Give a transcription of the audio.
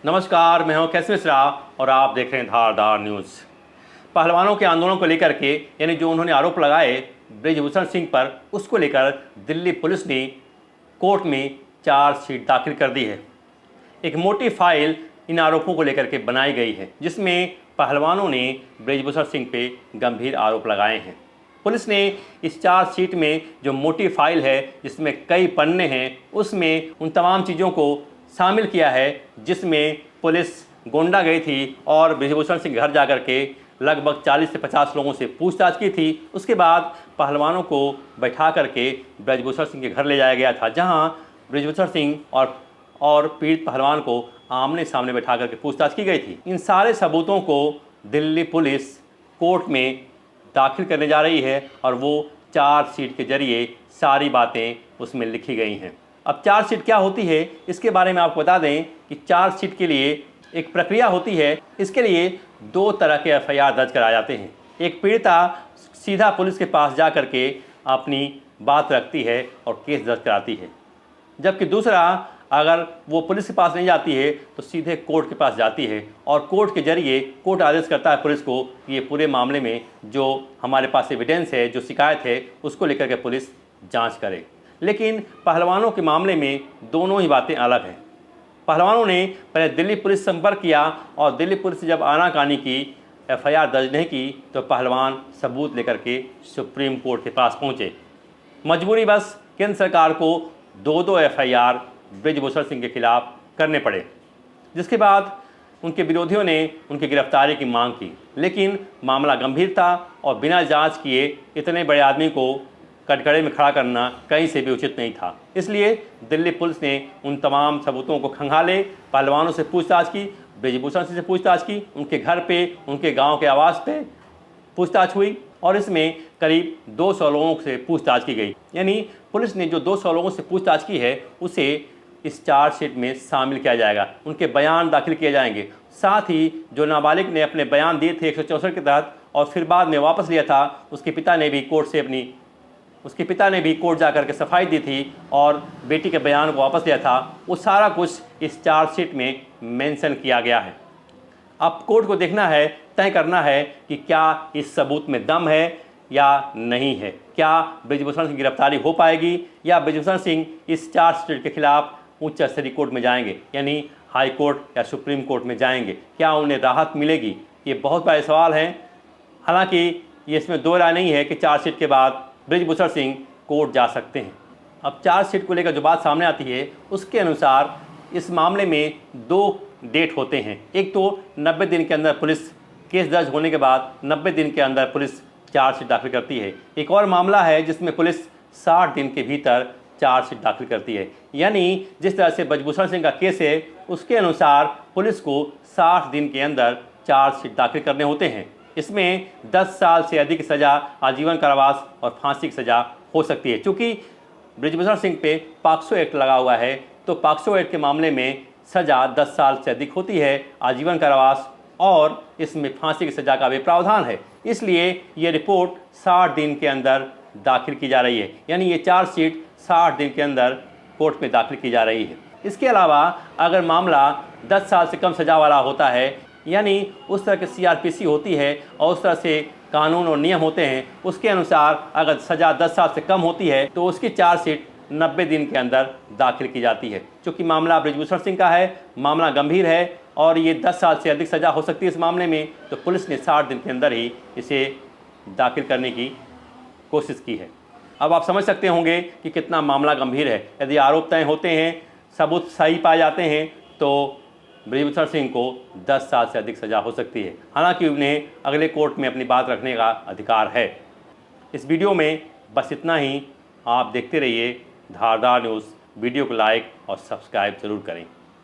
नमस्कार, मैं हूं कैसे मिश्रा और आप देख रहे हैं धारदार न्यूज़। पहलवानों के आंदोलन को लेकर के यानी जो उन्होंने आरोप लगाए ब्रिजभूषण सिंह पर, उसको लेकर दिल्ली पुलिस ने कोर्ट में चार्जशीट दाखिल कर दी है। एक मोटी फाइल इन आरोपों को लेकर के बनाई गई है, जिसमें पहलवानों ने ब्रिजभूषण सिंह पे गंभीर आरोप लगाए हैं। पुलिस ने इस चार्जशीट में जो मोटी फाइल है, जिसमें कई पन्ने हैं, उसमें उन तमाम चीज़ों को शामिल किया है जिसमें पुलिस गोंडा गई थी और ब्रिजभूषण सिंह घर जाकर के लगभग 40 से 50 लोगों से पूछताछ की थी। उसके बाद पहलवानों को बैठा करके ब्रिजभूषण सिंह के घर ले जाया गया था, जहां ब्रिजभूषण सिंह और पीड़ित पहलवान को आमने सामने बैठा करके पूछताछ की गई थी। इन सारे सबूतों को दिल्ली पुलिस कोर्ट में दाखिल करने जा रही है और वो चार्जशीट के जरिए सारी बातें उसमें लिखी गई हैं। अब चार्जशीट क्या होती है, इसके बारे में आपको बता दें कि चार्जशीट के लिए एक प्रक्रिया होती है। इसके लिए दो तरह के एफआईआर दर्ज कराए जाते हैं। एक पीड़िता सीधा पुलिस के पास जा कर के अपनी बात रखती है और केस दर्ज कराती है, जबकि दूसरा, अगर वो पुलिस के पास नहीं जाती है तो सीधे कोर्ट के पास जाती है और कोर्ट के जरिए कोर्ट आदेश करता है पुलिस को कि ये पूरे मामले में जो हमारे पास एविडेंस है, जो शिकायत है, उसको लेकर के पुलिस जाँच करे। लेकिन पहलवानों के मामले में दोनों ही बातें अलग हैं। पहलवानों ने पहले दिल्ली पुलिस से संपर्क किया और दिल्ली पुलिस से जब आनाकानी की, एफआईआर दर्ज नहीं की, तो पहलवान सबूत लेकर के सुप्रीम कोर्ट के पास पहुंचे। मजबूरी बस केंद्र सरकार को दो एफआईआर ब्रिजभूषण सिंह के खिलाफ करने पड़े, जिसके बाद उनके विरोधियों ने उनकी गिरफ्तारी की मांग की। लेकिन मामला गंभीर था और बिना जांच किए इतने बड़े आदमी को कटघरे में खड़ा करना कहीं से भी उचित नहीं था। इसलिए दिल्ली पुलिस ने उन तमाम सबूतों को खंगाले, पहलवानों से पूछताछ की, ब्रिजभूषण सिंह से पूछताछ की, उनके घर पे, उनके गांव के आवास पे पूछताछ हुई और इसमें करीब 200 लोगों से पूछताछ की गई। यानी पुलिस ने जो 200 लोगों से पूछताछ की है, उसे इस चार्जशीट में शामिल किया जाएगा। उनके बयान दाखिल किए जाएंगे। साथ ही जो नाबालिग ने अपने बयान दिए थे 164 के तहत और फिर बाद में वापस लिया था, उसके पिता ने भी कोर्ट जाकर के सफाई दी थी और बेटी के बयान को वापस लिया था। वो सारा कुछ इस चार्जशीट में मेंशन किया गया है। अब कोर्ट को देखना है, तय करना है कि क्या इस सबूत में दम है या नहीं है। क्या ब्रिजभूषण सिंह की गिरफ्तारी हो पाएगी या ब्रिजभूषण सिंह इस चार्जशीट के खिलाफ उच्च स्तरीय कोर्ट में जाएंगे, यानी हाई कोर्ट या सुप्रीम कोर्ट में जाएंगे। क्या उन्हें राहत मिलेगी? ये बहुत बड़े सवाल हैं। हालांकि ये इसमें दो राय नहीं है कि चार्जशीट के बाद ब्रिजभूषण सिंह कोर्ट जा सकते हैं। अब चार्जशीट को लेकर जो बात सामने आती है, उसके अनुसार इस मामले में 2 डेट होते हैं। एक तो 90 दिन के अंदर पुलिस, केस दर्ज होने के बाद 90 दिन के अंदर पुलिस चार्जशीट दाखिल करती है। एक और मामला है जिसमें पुलिस 60 दिन के भीतर चार्जशीट दाखिल करती है। यानी जिस तरह से ब्रिजभूषण सिंह का केस है, उसके अनुसार पुलिस को 60 दिन के अंदर चार्जशीट दाखिल करने होते हैं। इसमें 10 साल से अधिक सज़ा, आजीवन कारावास और फांसी की सज़ा हो सकती है। चूँकि ब्रिजभूषण सिंह पे पॉक्सो एक्ट लगा हुआ है, तो पॉक्सो एक्ट के मामले में सज़ा 10 साल से अधिक होती है, आजीवन कारावास और इसमें फांसी की सज़ा का भी प्रावधान है। इसलिए ये रिपोर्ट 60 दिन के अंदर दाखिल की जा रही है। यानी ये चार्जशीट 60 दिन के अंदर कोर्ट में दाखिल की जा रही है। इसके अलावा अगर मामला 10 साल से कम सज़ा वाला होता है, यानी उस तरह की सीआरपीसी होती है और उस तरह से कानून और नियम होते हैं, उसके अनुसार अगर सज़ा 10 साल से कम होती है तो उसकी चार्जशीट 90 दिन के अंदर दाखिल की जाती है। क्योंकि मामला ब्रिजभूषण सिंह का है, मामला गंभीर है और ये 10 साल से अधिक सज़ा हो सकती है इस मामले में, तो पुलिस ने 60 दिन के अंदर ही इसे दाखिल करने की कोशिश की है। अब आप समझ सकते होंगे कि कितना मामला गंभीर है। यदि आरोप तय होते हैं, सबूत सही पाए जाते हैं, तो ब्रिजभूषण सिंह को 10 साल से अधिक सज़ा हो सकती है। हालांकि उन्हें अगले कोर्ट में अपनी बात रखने का अधिकार है। इस वीडियो में बस इतना ही। आप देखते रहिए धारदार न्यूज़। वीडियो को लाइक और सब्सक्राइब ज़रूर करें।